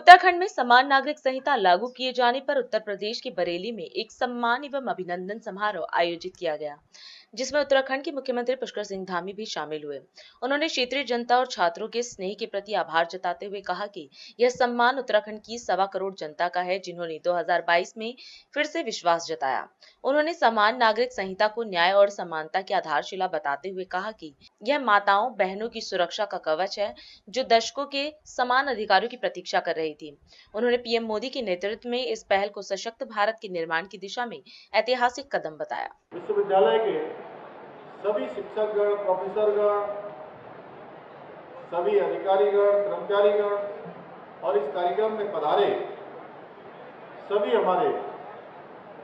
उत्तराखंड में समान नागरिक संहिता लागू किए जाने पर उत्तर प्रदेश के बरेली में एक सम्मान एवं अभिनंदन समारोह आयोजित किया गया, जिसमें उत्तराखंड के मुख्यमंत्री पुष्कर सिंह धामी भी शामिल हुए। उन्होंने क्षेत्रीय जनता और छात्रों के स्नेह के प्रति आभार जताते हुए कहा कि यह सम्मान उत्तराखंड की 1.25 करोड़ जनता का है, जिन्होंने 2022 में फिर से विश्वास जताया। उन्होंने समान नागरिक संहिता को न्याय और समानता की आधारशिला बताते हुए कहा कि यह माताओं बहनों की सुरक्षा का कवच है, जो दशकों के समान अधिकारों की प्रतीक्षा कर रही थी। उन्होंने पीएम मोदी के नेतृत्व में इस पहल को सशक्त भारत के निर्माण की दिशा में ऐतिहासिक कदम बताया। विश्वविद्यालय के सभी शिक्षकगण, प्रोफेसरगण, सभी अधिकारीगण, कर्मचारीगण और इस कार्यक्रम में पधारे सभी हमारे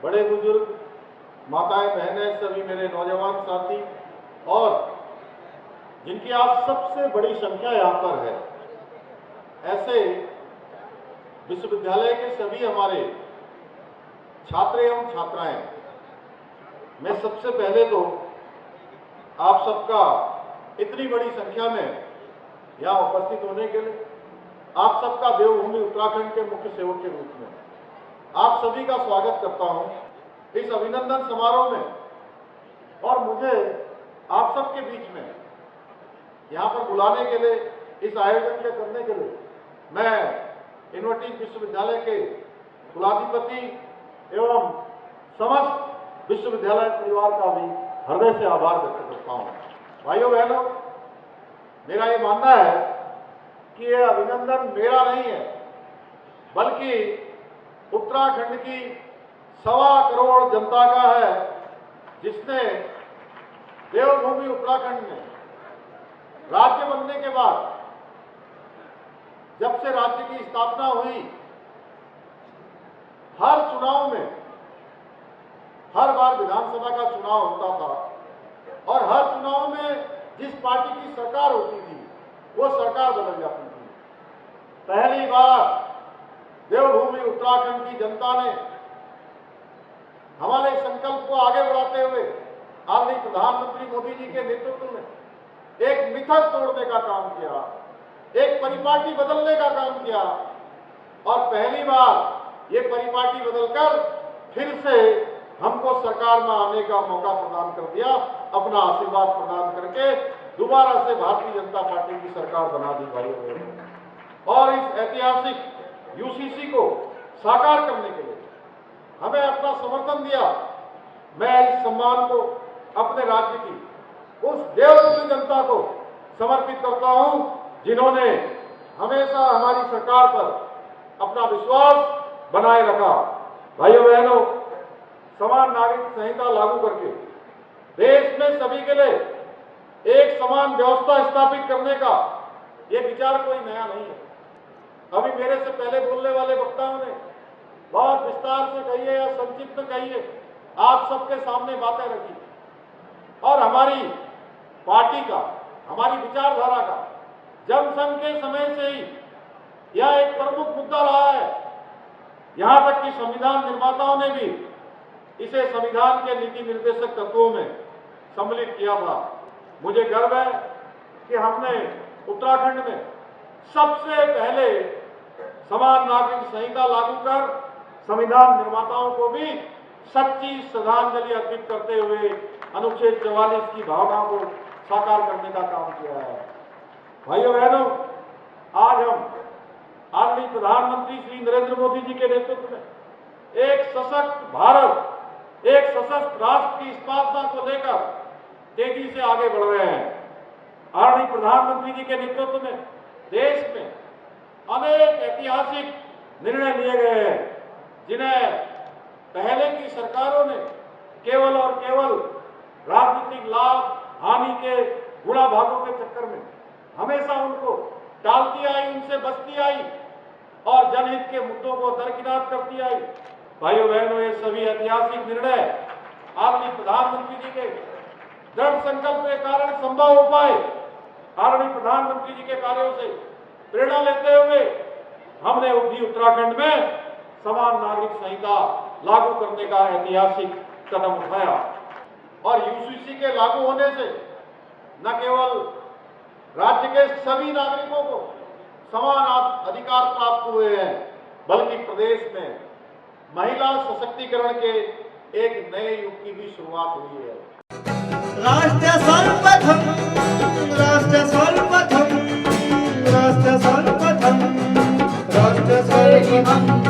बड़े बुजुर्ग, माताएं, बहनें, सभी मेरे नौजवान साथी और जिनकी आज सबसे बड़ी संख्या यहाँ पर है, ऐसे विश्वविद्यालय के सभी हमारे छात्र एवं छात्राएं, मैं सबसे पहले तो आप सबका इतनी बड़ी संख्या में यहाँ उपस्थित होने के लिए, आप सबका देवभूमि उत्तराखंड के मुख्य सेवक के रूप में आप सभी का स्वागत करता हूँ इस अभिनंदन समारोह में। और मुझे आप सबके बीच में यहाँ पर बुलाने के लिए, इस आयोजन के करने के लिए मैं इनोवेटिव विश्वविद्यालय के कुलाधिपति एवं समस्त विश्वविद्यालय परिवार का भी हृदय से आभार व्यक्त करता हूँ। भाइयों बहनों, मेरा ये मानना है कि यह अभिनंदन मेरा नहीं है, बल्कि उत्तराखंड की 1.25 करोड़ जनता का है, जिसने देवभूमि उत्तराखंड में राज्य बनने के बाद, जब से राज्य की स्थापना हुई, हर चुनाव में, हर बार विधानसभा का चुनाव होता था और हर चुनाव में जिस पार्टी की सरकार होती थी वो सरकार बदल जाती थी। पहली बार देवभूमि उत्तराखंड की जनता ने हमारे संकल्प को आगे बढ़ाते हुए आदरणीय प्रधानमंत्री मोदी जी के नेतृत्व में एक मिथक तोड़ने का काम किया, एक परिपाटी बदलने का काम किया और पहली बार ये परिपाटी बदलकर फिर से हमको सरकार में आने का मौका प्रदान कर दिया, अपना आशीर्वाद प्रदान करके दोबारा से भारतीय जनता पार्टी की सरकार बना दी भाइयों बहनों। और इस ऐतिहासिक यूसीसी को साकार करने के लिए हमें अपना समर्थन दिया। मैं इस सम्मान को अपने राज्य की उस देवभूमि जनता को समर्पित करता हूं, जिन्होंने हमेशा हमारी सरकार पर अपना विश्वास बनाए रखा। भाइयों बहनों, समान नागरिक संहिता लागू करके देश में सभी के लिए एक समान व्यवस्था स्थापित करने का यह विचार कोई नया नहीं है। अभी मेरे से पहले बोलने वाले वक्ताओं ने बहुत विस्तार से कही है या संक्षिप्त में कही है, आप सबके सामने बातें रखी और हमारी पार्टी का, हमारी विचारधारा का जनसंघ के समय से ही यह एक प्रमुख मुद्दा रहा है। यहां तक कि संविधान निर्माताओं ने भी इसे संविधान के नीति निर्देशक तत्वों में सम्मिलित किया था। मुझे गर्व है कि हमने उत्तराखंड में सबसे पहले समान नागरिक संहिता लागू कर संविधान निर्माताओं को भी सच्ची श्रद्धांजलि अर्पित करते हुए अनुच्छेद 44 की भावना को साकार करने का काम किया है। भाइयों बहनों, आज हम आदरणीय प्रधानमंत्री श्री नरेंद्र मोदी जी के नेतृत्व में एक सशक्त भारत, एक सशक्त राष्ट्र की स्थापना को लेकर तेजी से आगे बढ़ रहे हैं। आदरणीय प्रधानमंत्री जी के नेतृत्व में देश में अनेक ऐतिहासिक निर्णय लिए गए हैं, जिन्हें पहले की सरकारों ने केवल और केवल राजनीतिक लाभ हानि के गुणा भागों के चक्कर में हमेशा उनको टालती आई, उनसे बचती आई और जनहित के मुद्दों को दरकिनार करती आई। भाइयों बहनों, ये सभी ऐतिहासिक निर्णय आदरणीय प्रधानमंत्री जी के दृढ़ संकल्प के कारण संभव हो पाए। आदरणीय प्रधानमंत्री जी के कार्यों से प्रेरणा लेते हुए हमने भी उत्तराखंड में समान नागरिक संहिता लागू करने का ऐतिहासिक कदम उठाया और यूसीसी के लागू होने से न केवल राज्य के सभी नागरिकों को समान अधिकार प्राप्त हुए हैं, बल्कि प्रदेश में महिला सशक्तिकरण के एक नए युग की भी शुरुआत हुई है। राष्ट्र सर्वप्रथम, राष्ट्र सर्वप्रथम, राष्ट्र सर्वप्रथम, राष्ट्र सर्वप्रथम।